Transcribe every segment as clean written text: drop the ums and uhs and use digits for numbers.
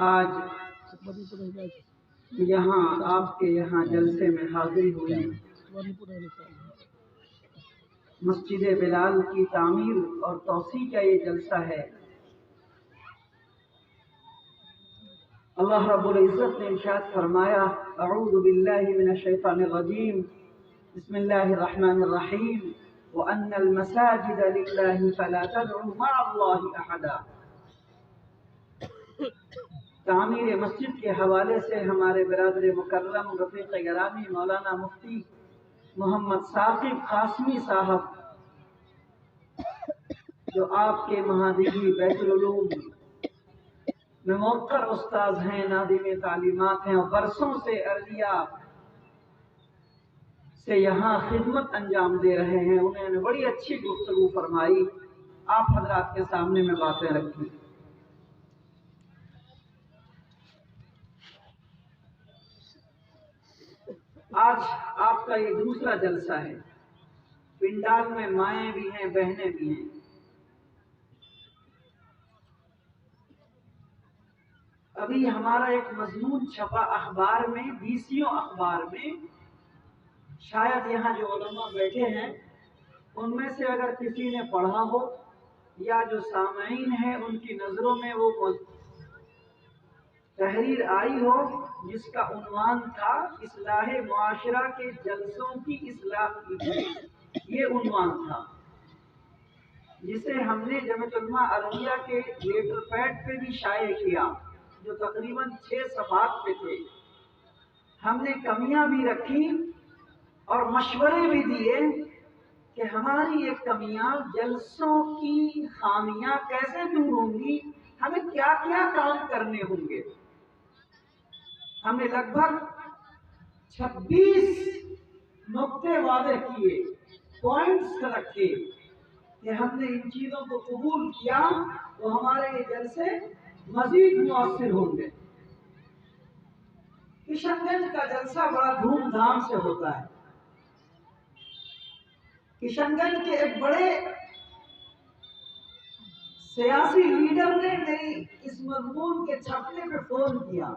آج یہاں آپ کے یہاں جلسے میں حاضری ہوئی مسجد بلال کی تعمیر اور توسیع کا یہ جلسہ ہے۔ اللہ رب العزت نے ارشاد فرمایا، اعوذ باللہ من الشیطان الرجیم، بسم اللہ الرحمن الرحیم، وَأَنَّ الْمَسَاجِدَ لِلَّهِ فَلَا تَدْعُوا مَعَ اللَّهِ أَحَدًا۔ تعمیر مسجد کے حوالے سے ہمارے برادر مکرم رفیق گرامی مولانا مفتی محمد ثاقب قاسمی صاحب، جو آپ کے مہادیہی بیت العلوم میں موقر استاذ ہیں، نادم تعلیمات ہیں، اور برسوں سے عربیہ سے یہاں خدمت انجام دے رہے ہیں، انہوں نے بڑی اچھی گفتگو فرمائی، آپ حضرات کے سامنے میں باتیں رکھی۔ آج آپ کا یہ دوسرا جلسہ ہے۔ پنڈال میں مائیں بھی ہیں، بہنیں بھی ہیں۔ ابھی ہمارا ایک مضمون چھپا اخبار میں، بیسیوں اخبار میں، شاید یہاں جو علماء بیٹھے ہیں ان میں سے اگر کسی نے پڑھا ہو یا جو سامعین ہیں ان کی نظروں میں وہ تحریر آئی ہو، جس کا عنوان تھا اصلاح معاشرہ کے جلسوں کی اصلاح کیجیے، یہ عنوان تھا، جسے ہم نے جمعیت علماء عربیہ کے لیٹر پیڈ پہ بھی شائع کیا، جو تقریباً 6 صفحات پہ تھے۔ ہم نے کمیاں بھی رکھی اور مشورے بھی دیے کہ ہماری یہ کمیاں، جلسوں کی خامیاں کیسے دور ہوں گی، ہمیں کیا کیا کام کرنے ہوں گے۔ ہم نے لگ بھگ 26 نقطے واضح کیے، پوائنٹس رکھے کہ ہم نے ان چیزوں کو قبول کیا تو ہمارے یہ جلسے مزید مؤثر ہوں گے۔ کشن گنج کا جلسہ بڑا دھوم دھام سے ہوتا ہے۔ کشن گنج کے ایک بڑے سیاسی لیڈر نے میری اس مضمون کے چھپنے پہ فون کیا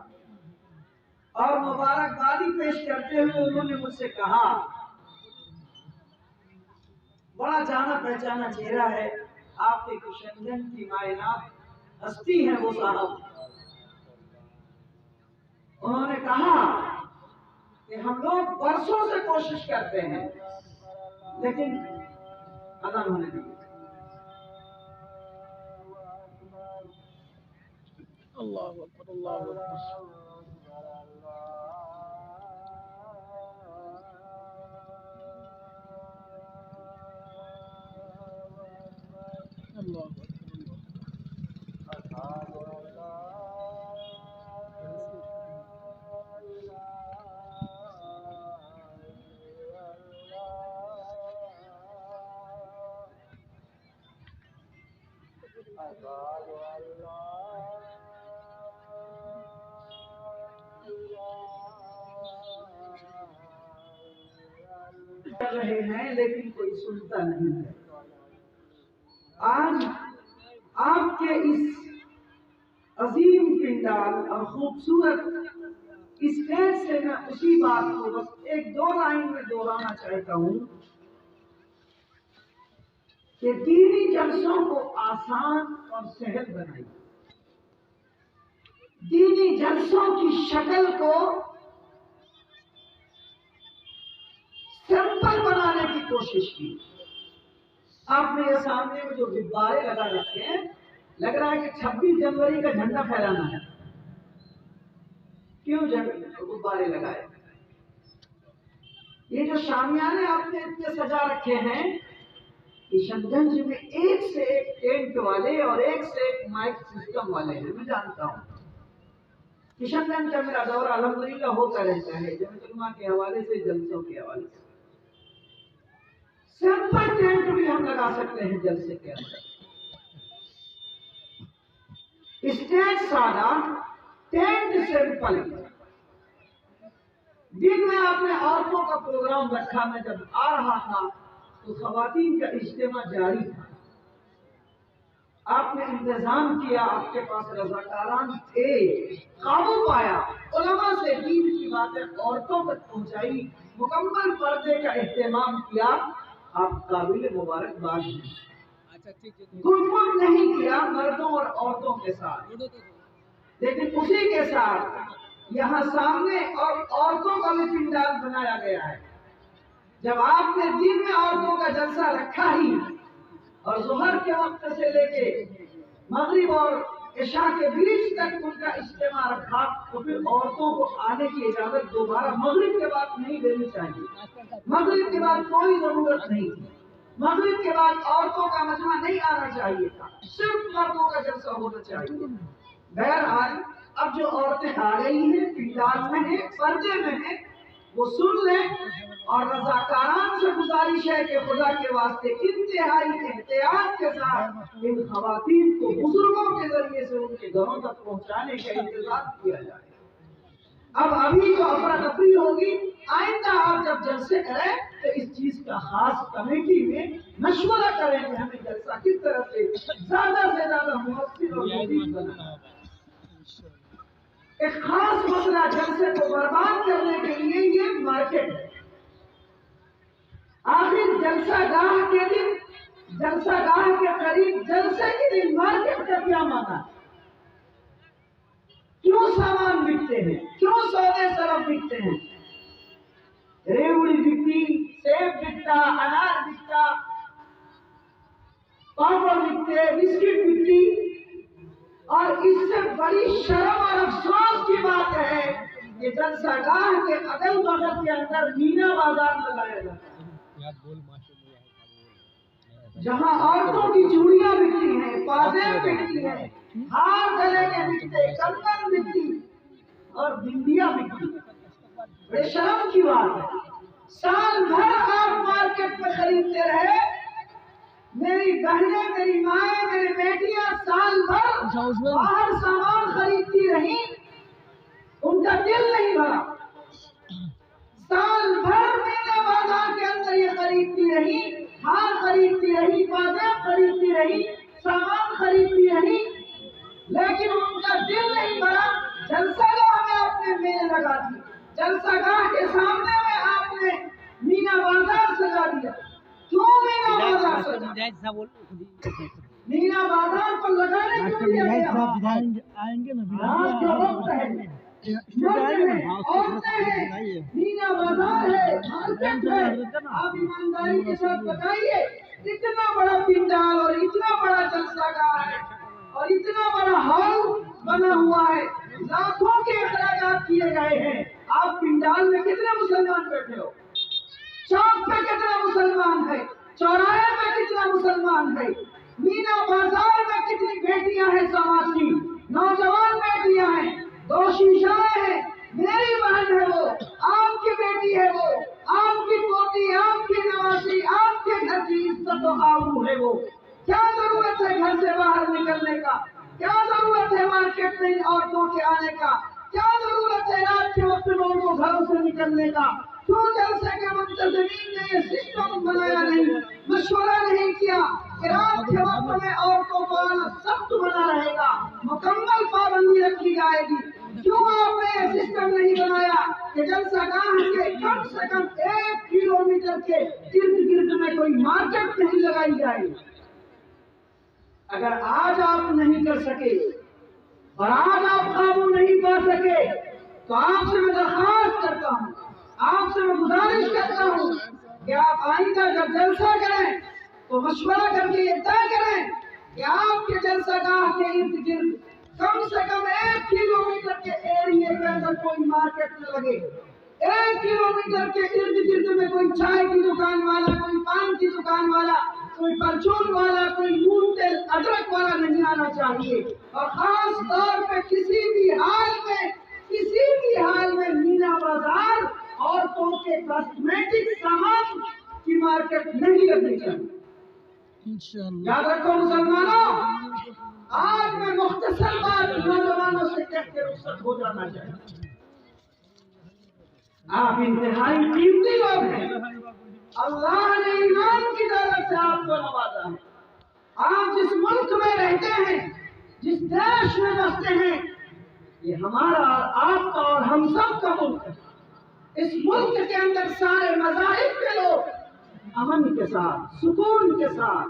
اور مبارکبادی پیش کرتے ہوئے انہوں نے مجھ سے کہا، بڑا جانا پہچانا چہرہ ہے آپ کے کشن گنج کی معائنات ہستی ہیں وہ صاحب۔ انہوں نے کہا کہ ہم لوگ برسوں سے کوشش کرتے ہیں لیکن اذان ہونے دی۔ اللہ اکبر، اللہ اکبر۔ کر رہے ہیں لیکن کوئی سنتا نہیں ہے۔ آج آپ کے اس عظیم پنڈال اور خوبصورت اسٹیج سے میں اسی بات کو بس ایک دو لائن میں دہرانا چاہتا ہوں کہ دینی جلسوں کو آسان اور سہل بنائیے، دینی جلسوں کی شکل کو سمپل بنانے کی کوشش کی۔ آپ نے یہ سامنے میں جو غبارے لگا رکھے ہیں، لگ رہا ہے کہ 26 جنوری کا جھنڈا پھہرانا ہے۔ کیوں غبارے لگائے؟ یہ جو شامیانے آپ نے اتنے سجا رکھے ہیں، کشن گنج میں ایک سے ایک ٹینٹ والے اور ایک سے ایک مائک سسٹم والے ہیں، میں جانتا ہوں۔ کشن گنج کا میرا دورہ الحمدللہ ہوتا رہتا ہے، جمعیت علماء کے حوالے سے، جلسوں کے حوالے سے۔ سمپل ٹینٹ بھی ہم لگا سکتے ہیں جلسے کے اندر، اسٹیج سادہ، ٹینٹ سمپل۔ دن میں آپ نے عورتوں کا پروگرام رکھا، میں جب آ رہا تھا تو خواتین کا اجتماع جاری تھا۔ آپ نے انتظام کیا، آپ کے پاس رضاکاران تھے، قابو پایا، علماء سے دین کی باتیں عورتوں تک پہنچائی، مکمل پردے کا اہتمام کیا، آپ قابل مبارکباد ہیں۔ گفتگو نہیں کیا مردوں اور عورتوں کے ساتھ، لیکن اسی کے ساتھ یہاں سامنے اور عورتوں کا بھی پنڈال بنایا گیا ہے۔ جب آپ نے دن میں عورتوں کا جلسہ رکھا ہی اور ظہر کے وقت سے لے کے مغرب اور عشاء کے بیچ تک ان کا اجتماع رکھا، تو پھر عورتوں کو آنے کی اجازت دوبارہ مغرب کے بعد نہیں دینی چاہیے۔ مغرب کے بعد کوئی ضرورت نہیں تھی، مغرب کے بعد عورتوں کا مجمع نہیں آنا چاہیے تھا، صرف مردوں کا جلسہ ہونا چاہیے۔ بہرحال اب جو عورتیں آ رہی ہیں، پنڈال میں ہیں، پردے میں ہیں، وہ سن لیں اور رضاکاران سے گزارش ہے کہ خدا کے واسطے انتہائی احتیاط کے ساتھ ان خواتین کو بزرگوں کے ذریعے سے ان کے گھروں تک پہنچانے کا انتظام کیا جائے۔ اب ابھی جو افراتفری ہوگی، آئندہ آپ جب جلسے کریں تو اس چیز کا خاص کمیٹی میں مشورہ کریں کہ ہمیں جلسہ کس طرح سے زیادہ مؤثر اور مفید بنانا ہے۔ ایک خاص مسئلہ جلسے کو برباد کرنے کے لیے یہ مارکیٹ ہے۔ آخر جلسہ گاہ کے دن، جلسہ گاہ کے قریب جلسے کے دن مارکیٹ کا کیا مانا؟ کیوں سامان بکتے ہیں؟ کیوں سودے سرف بکتے ہیں؟ ریوڑی بکتی، سیب بکتا، انار بکتا، پاپڑ بکتے، بسکٹ بکتی، اور اس سے بڑی شرم اور افسوس کی بات ہے کہ جلسہ گاہ کے اگل بغل کے اندر مینا بازار لگایا جاتا ہے، جہاں عورتوں کی چوڑیاں بکتی ہیں، پازیب بکتی ہیں، ہار گلے کے بکتے، کنگن بکتی اور بندیاں بکتی۔ بڑے شرم کی بات ہے۔ سال بھر آپ مارکیٹ میں خریدتے رہے، میری بہنیں، میری مائیں، میری بیٹیاں سال بھر باہر سامان خریدتی رہی، ان کا دل نہیں بھرا۔ سال بھر مینا بازار کے اندر یہ خریدتی رہی، ہار خریدتی رہی، پازیب خریدتی رہی، سامان خریدتی رہی، لیکن ان کا دل نہیں بھرا۔ جلسہ گاہ میں آپ نے میلے لگا دی، جلسہ گاہ کے سامنے میں آپ نے مینا بازار سجا دیا۔ کیوں مینا بازار سجا؟ مینا بازار پر لگانے کے لیے آج جو وقت ہے، مینا بازار ہے، مارکیٹ ہے، آپ ایمانداری کے ساتھ بتائیے اتنا بڑا پنڈال اور اتنا بڑا جلسہ گاہ ہے اور اتنا بڑا ہال بنا ہوا ہے، لاکھوں کے اخراجات کیے گئے ہیں، آپ پنڈال میں کتنے مسلمان بیٹھے ہو؟ چوک پہ کتنا مسلمان ہے؟ چوراہے پہ کتنا مسلمان ہے؟ مینا بازار میں کتنی بیٹیاں ہیں سماج کی، نوجوان بیٹیاں ہیں، دو شیشائیں ہیں، میری بہن ہے وہ، آپ کی بیٹی ہے وہ، آپ کی پوتی، آپ کی نواسی، آپ کے گھر کی عزت و آبرو ہے وہ۔ کیا ضرورت ہے گھر سے باہر نکلنے کا؟ کیا ضرورت ہے مارکیٹ میں عورتوں کے آنے کا؟ کیا ضرورت ہے رات کے وقت لوگوں کو گھروں سے نکلنے کا؟ کیوں جلسے کے منتظمین نے یہ سسٹم بنایا نہیں، مشورہ نہیں کیا کہ رات کے وقت میں عورتوں کو آنا سخت بنا رہے گا، مکمل پابندی رکھی جائے گی؟ کیوں آپ نے یہ سسٹم نہیں بنایا کہ جلسہ گاہ کے کم سے کم 1 کلومیٹر کے ارد گرد میں کوئی مارکیٹ نہیں لگائی جائے؟ اگر آج آپ نہیں کر سکے اور آج آپ قابو نہیں پا سکے تو آپ سے میں درخواست کرتا ہوں، آپ سے میں گزارش کرتا ہوں کہ آپ آئندہ جب جلسہ کریں تو مشورہ کر کے یہ طے کریں کہ آپ کے جلسہ گاہ کے ارد گرد کم سے کم 1 کلومیٹر کے ایریے کے اندر کوئی مارکیٹ نہ لگے، 1 کلومیٹر کے ارد گرد میں کوئی چائے کی دکان والا، کوئی پان کی دکان والا، کوئی پرچون والا، کوئی نون تیل ادرک والا نہیں آنا چاہیے، اور خاص طور پہ کسی بھی حال میں مینا بازار عورتوں کے کاسمیٹک سامان کی مارکیٹ نہیں رکھنی چاہیے۔ یاد رکھو مسلمانوں، آج میں مختصر بات نوجوانوں سے کہہ کے رخصت ہو جانا چاہیے۔ آپ انتہائی قیمتی لوگ ہیں، اللہ نے ایمان کی دولت سے آپ کو نوازا ہے، آپ جس ملک میں رہتے ہیں، جس دیش میں بستے ہیں، یہ ہمارا اور آپ کا اور ہم سب کا ملک ہے۔ اس ملک کے اندر سارے مذاہب کے لوگ امن کے ساتھ، سکون کے ساتھ،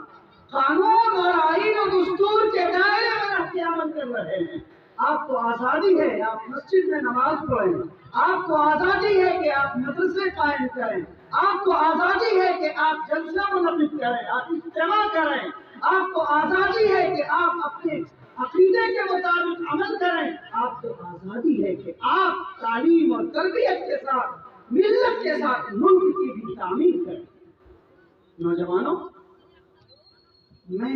قانون اور آئین و دستور کے دائرے میں رہ کے عمل کر رہے ہیں۔ آپ کو آزادی ہے آپ مسجد میں نماز پڑھیں، آپ کو آزادی ہے کہ آپ مدرسے قائم کریں، آپ کو آزادی ہے کہ آپ جلسہ منعقد کریں، آپ اجتماع کریں، آپ کو آزادی ہے کہ آپ اپنے عقیدے کے مطابق عمل کریں، آپ کو آزادی ہے کہ آپ تعلیم اور تربیت کے ساتھ، ملت کے ساتھ ملک کی بھی تعمیر کریں۔ نوجوانوں، میں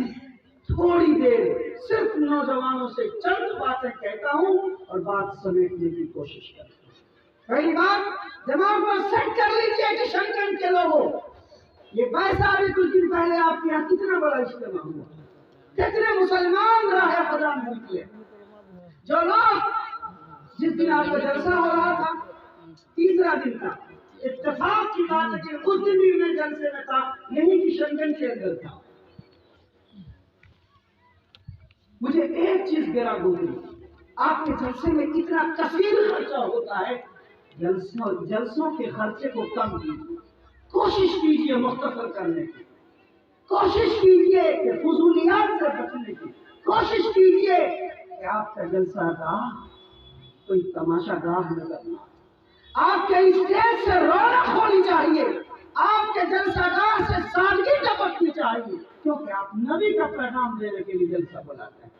تھوڑی دیر صرف نوجوانوں سے چند باتیں کہتا ہوں اور بات سمیٹنے کی کوشش کرتا ہوں۔ پہلی بات، دماغ پر سیٹ کر لیجیے کہ شنکر کے لوگوں، یہ پیسہ بھی کچھ دن پہلے آپ کے یہاں کتنا بڑا اجتماع ہوا، کتنے مسلمان راہ خدا میں نکلے۔ جو لوگ جس دن آپ کا جلسہ ہو رہا تھا، تیسرا دن تھا، اتفاق کی بات ہے کہ اس دن بھی میں جلسے میں تھا، یہی کی شنکر کے اندر تھا۔ مجھے ایک چیز گرا گزری، آپ کے جلسے میں اتنا کثیر خرچہ ہوتا ہے، جلسوں کے خرچے کو کم کیجیے، کوشش کیجیے مختصر کرنے کی، کوشش کیجیے کہ فضولیات سے بچنے کی، کوشش کیجیے کہ آپ کا جلسہ گاہ کوئی تماشا گاہ نظر نہ آئے، آپ کے اسٹیج سے رونق ہونی چاہیے، آپ کے جلسہ گاہ سے سادگی ٹپکنی چاہیے، کیونکہ آپ نبی کا پیغام دینے کے لیے جلسہ بلاتے ہیں۔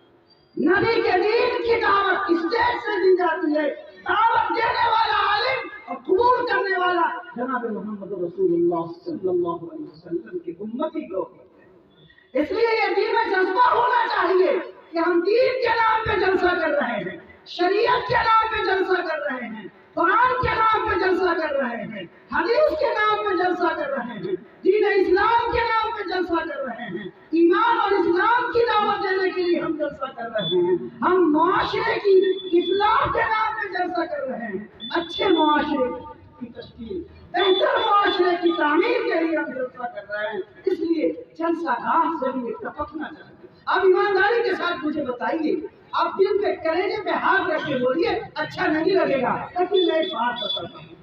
نبی کے دین کی دعوت اسٹیج سے دی جاتی ہے، دعوت دینے والا عالم اور قبول کرنے والا جناب محمد رسول اللہ صلی اللہ علیہ وسلم کی امتی کو ہوتے ہیں۔ اس لیے یہ دین میں جذبہ ہونا چاہیے کہ ہم دین کے نام پہ جلسہ کر رہے ہیں، شریعت کے نام پہ جلسہ کر رہے ہیں، قرآن کے نام پہ جلسہ کر رہے ہیں، حدیث کے نام پہ جلسہ کر رہے ہیں، دین اسلام کے نام پہ جلسہ کر رہے ہیں، ایمان اور اسلام کی دعوت دینے کے لیے ہم جلسہ کر رہے ہیں، ہم معاشرے کی اصلاح کے نام پہ جلسہ کر رہے ہیں، اچھے معاشرے کی تشکیل، بہتر معاشرے کی تعمیر کے لیے ہم جلسہ کر رہے ہیں۔ اس لیے جلسہ گاہ سے بھی ٹپکنا چاہیے۔ اب ایمانداری کے ساتھ مجھے بتائیے، آپ دل پہ کلیجے پہ ہاتھ رکھ کے بولیے، اچھا نہیں لگے گا، لیکن میں ایک بات بتاتا ہوں،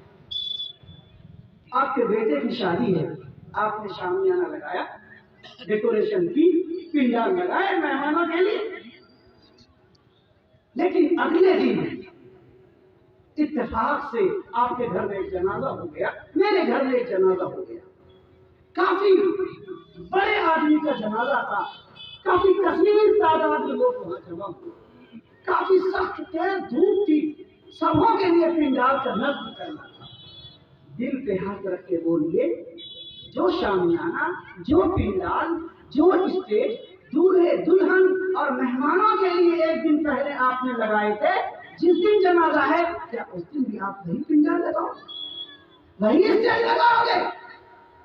آپ کے بیٹے کی شادی ہے، آپ نے شامیانہ لگایا، ڈیکوریشن کی، پنڈال لگائے مہمانوں کے لیے، لیکن اگلے دن اتفاق سے آپ کے گھر میں ایک جنازہ ہو گیا، میرے گھر میں ایک جنازہ ہو گیا، کافی بڑے آدمی کا جنازہ تھا، کافی کثیر تعداد میں لوگ وہاں جمع ہوئے، کافی سخت تیز دھوپ تھی، سبھوں کے لیے پنڈال کا نصب کرنا تھا۔ دل پہ ہاتھ رکھ کے بولیے، جو شامیانہ، جو پنڈال، جو اسٹیج دولہے دلہن اور مہمانوں کے لیے ایک دن پہلے آپ نے لگائے تھے، جس دن جنازہ ہے، کیا اس دن بھی آپ وہی پنڈال لگاؤ گے، وہی اسٹیج لگاؤ گے،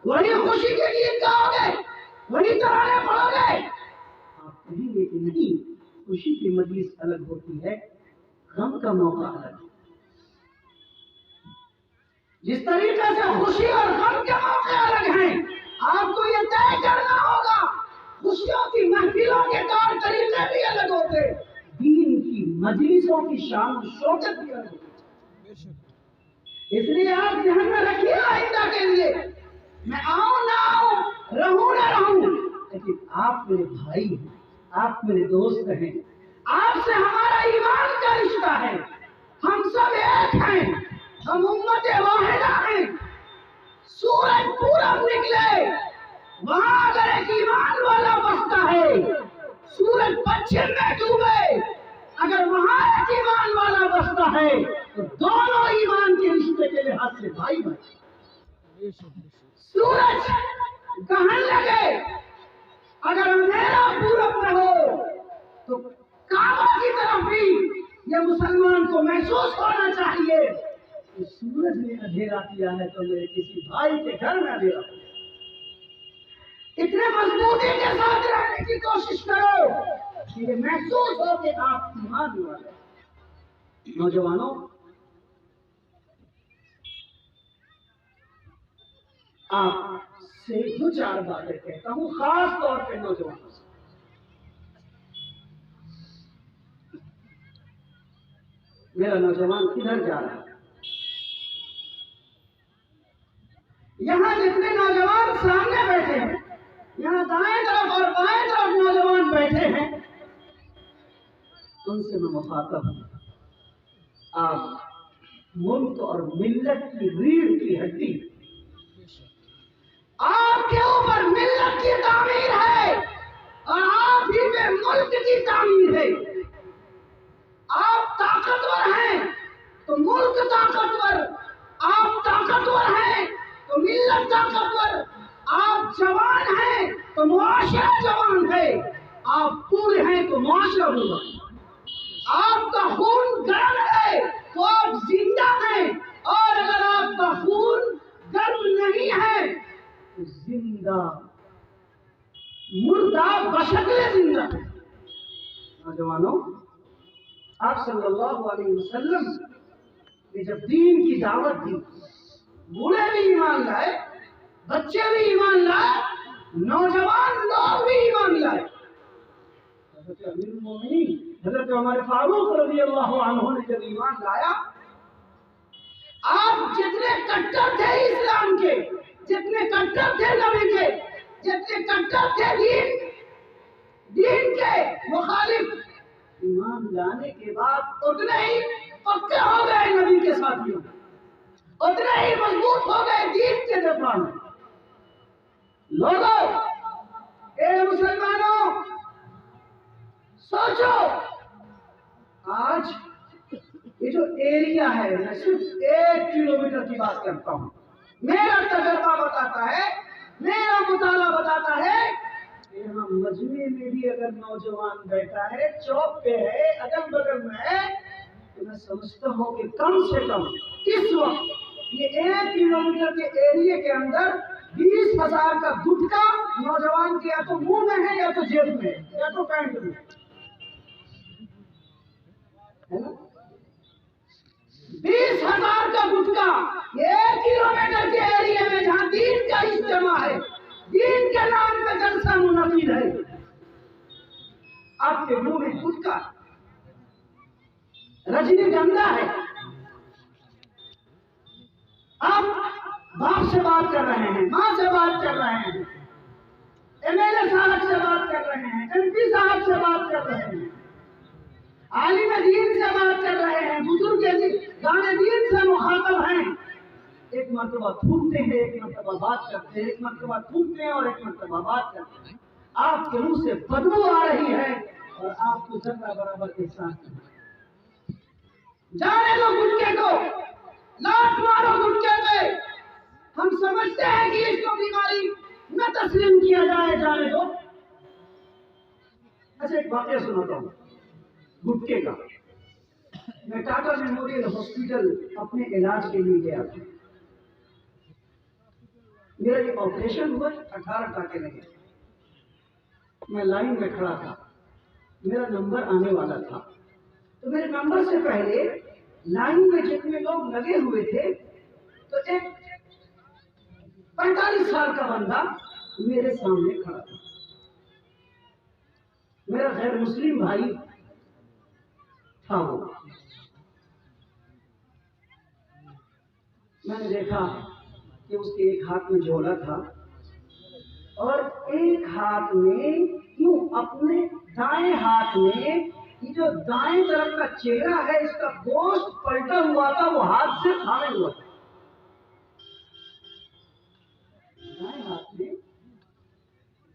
وہی خوشی کے گیت گاؤ گے، وہی ترانے پڑھو گے؟ آپ کہیں گے کہ نہیں، خوشی کی مجلس الگ ہوتی ہے، غم کا موقع الگ ہے۔ جس طریقے سے خوشی اور غم کے موقع الگ ہیں، آپ کو یہ طے کرنا ہوگا، خوشیوں کی محفلوں کے طور طریقے بھی الگ ہوتے، دین کی مجلسوں کی شان و شوکت بھی الگ ہوتی۔ اس لیے آپ ذہن میں رکھیے آئندہ کے لیے، میں آؤں نہ آؤں، رہوں نہ رہوں، لیکن آپ میرے بھائی ہیں، آپ میرے دوست ہیں، آپ سے ہمارا ایمان کا رشتہ ہے، ہم سب ایک ہیں، ہم امت واحدہ ہیں۔ سورج پورب نکلے، وہاں اگر ایک ایمان والا بستا ہے، سورج پچھم میں ڈوبے، اگر وہاں ایک ایمان والا بستا ہے، تو دونوں ایمان کے رشتے کے لحاظ سے بھائی بھائی۔ سورج گہن لگے، اگر اندھیرا پورب میں ہو، تو کعبہ کی طرف بھی یہ مسلمان کو محسوس ہونا چاہیے کہ سورج نے اندھیرا کیا ہے تو میرے کسی بھائی کے گھر میں اندھیرا ہو۔ اتنے مضبوطی کے ساتھ رہنے کی کوشش کرو کہ یہ محسوس ہو کہ آپ ایمان والے ہیں۔ نوجوانوں، آپ سے دو چار باتیں کہتا ہوں، خاص طور پہ نوجوانوں سے۔ میرا نوجوان کدھر جا رہا ہے؟ یہاں جتنے نوجوان سامنے بیٹھے ہیں، یہاں دائیں طرف اور بائیں طرف نوجوان بیٹھے ہیں، ان سے میں مخاطب ہوں. آپ ملک اور ملت کی ریڑھ کی ہڈی، آپ کے اوپر ملت کی تعمیر ہے اور آپ ہی میں ملک کی تعمیر ہے. آپ طاقتور ہیں تو ملک طاقتور، آپ طاقتور ہیں تو ملت طاقتور، آپ جوان ہیں تو معاشرہ جوان ہے، آپ پورے ہیں تو معاشرہ ہوگا. آپ کا خون گرم ہے تو آپ زندہ ہیں، اور اگر آپ کا خون گرم نہیں ہے تو زندہ مردہ بشکل زندہ. نوجوانوں، آپ صلی اللہ علیہ وسلم نے جب دین کی دعوت دی، بوڑھے بھی ایمان لائے، بچے بھی ایمان لائے، نوجوان لوگ بھی ایمان لائے. حضرت امیر المومنین حضرت عمر فاروق رضی اللہ عنہ نے جب ایمان لایا، آپ جتنے کٹر تھے اسلام کے، جتنے کٹر تھے نبی کے، جتنے کٹر تھے دین کے مخالف، ایمان لانے کے بعد اتنے ہی پکے ہو گئے نبی کے ساتھیوں، اتنے ہی مضبوط ہو گئے دین کے دفاع میں. لوگوں، اے مسلمانوں، سوچو، آج یہ جو ایریا ہے، میں صرف 1 کلومیٹر کی بات کرتا ہوں، میرا تجربہ بتاتا ہے، میرا مطالعہ بتاتا ہے، یہاں مجمع میں بھی اگر نوجوان بیٹھا ہے، چوک پہ ہے، اگل بگل میں ہے، تو میں سمجھتا ہوں کہ کم سے کم اس وقت یہ 1 کلومیٹر کے ایریا کے اندر 20,000 کا گٹکا نوجوان کے یا تو منہ میں ہے، یا تو جیب میں، یا تو پینٹ میں ہے نا. 20,000 کا گٹکا 1 کلومیٹر کے ایریا میں، جہاں دین کا اجتماع ہے، دین کے نام پہ جلسہ منعقد ہے، آپ کے منہ میں گٹکا، رجنی گندا ہے. آپ باپ سے بات کر رہے ہیں، ماں سے بات کر رہے ہیں، ایم ایل اے صاحب سے بات کر رہے ہیں، ایم پی صاحب سے بات کر رہے ہیں، عالم دین سے بات کر رہے ہیں، بزرگ دان دین سے مخاطب ہیں. ایک مرتبہ تھوکتے ہیں، ایک مرتبہ بات کرتے ہیں، ایک مرتبہ تھوکتے ہیں اور ایک مرتبہ بات کرتے ہیں. آپ کے منہ سے بدبو آ رہی ہے اور آپ کو ذرہ برابر احساس نہیں. جانے دو گٹکے کو، لاٹ مارو گٹکے پہ. ہم سمجھتے ہیں کہ اس کو بیماری نہ تسلیم کیا جائے، جانے دو. اچھا، ایک واقعہ سناتا ہوں گٹکے کا. میں ٹاٹا میموریل ہاسپٹل اپنے علاج کے لیے گیا تھا. میرا ایک آپریشن ہوا، 18 ٹانکے لگے. میں لائن میں کھڑا تھا، میرا نمبر آنے والا تھا. تو میرے نمبر سے پہلے لائن میں جتنے لوگ لگے ہوئے تھے، تو ایک 45 سال کا بندہ میرے سامنے کھڑا تھا. میرا غیر مسلم بھائی تھا وہ. میں نے دیکھا کہ اس کے ایک ہاتھ میں جھولا تھا اور ایک ہاتھ میں کیوں اپنے دائیں ہاتھ میں یہ جو دائیں طرف کا چہرہ ہے، اس کا گوشت پلٹا ہوا تھا، وہ ہاتھ سے تھامے ہوا تھا. دائیں ہاتھ میں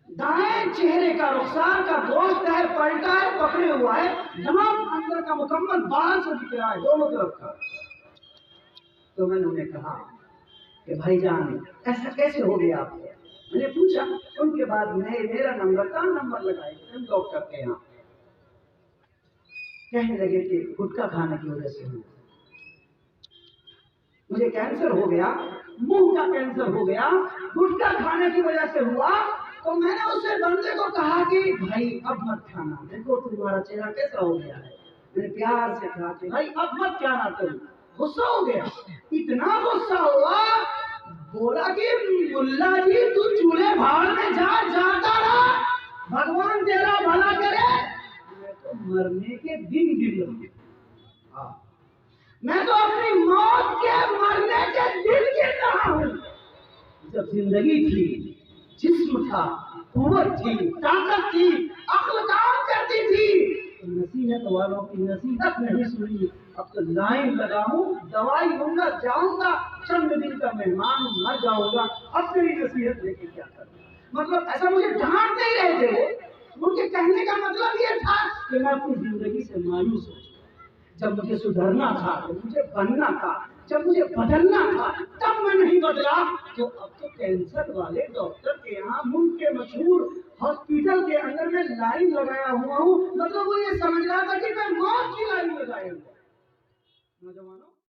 دائیں چہرے کا رخسار کا گوشت ہے، پلٹا ہے، پکڑے ہوا ہے، تمام اندر کا مکمل باہر سے دکھ رہا ہے دونوں طرف کا. تو میں نے انہیں کہا کہ بھائی جان، ایسا کیسے ہو گیا آپ کو؟ میں نے پوچھا. ان کے بعد میرا نمبر لگائے ڈاکٹر کے یہاں. کہنے لگے کہ گٹکا کھانے کی وجہ سے ہوا، مجھے کینسر ہو گیا، منہ کا کینسر ہو گیا، گٹکا کھانے کی وجہ سے ہوا. تو میں نے اسے بندے کو کہا کہ بھائی اب مت کھانا، دیکھو تمہارا چہرہ کیسا ہو گیا ہے. میں نے پیار سے کہا کہ بھائی اب مت کھانا. تم غصہ ہو گیا، اتنا غصہ ہوا، بولا کہ ملا جی تو چولہے بھاڑ میں جاتا رہا، بھگوان تیرا بھلا کرے. میں تو مرنے کے دن گر رہا. میں تو اپنی موت کے مرنے کے دل گر رہا ہوں۔ جب زندگی تھی، جسم تھا، قوت تھی، طاقت تھی، عقل کام کرتی تھی، تو نصیحت والوں کی نصیحت نہیں سنی۔ اب تو لائن لگاؤں، دوائی لوں گا، جاؤں گا، چند دن کا مہمان ہوں، مر جاؤں گا، اب تیری نصیحت لے کے کیا کروں؟ مطلب ایسا مجھے ڈانٹ نہیں رہے تھے، ان کے کہنے کا مطلب یہ تھا کہ میں اپنی زندگی سے مایوس ہوں۔ جب مجھے سدھرنا تھا، جب مجھے بننا تھا، جب مجھے بدلنا تھا، تب میں نہیں بدلا۔ تو اب تو کینسر والے ڈاکٹر کے یہاں ملک کے مشہور ہاسپٹل کے اندر میں لائن لگایا ہوا ہوں، مطلب وہ یہ سمجھ رہا تھا کہ میں موت کی لائن لگایا ہوں۔ نوجوانوں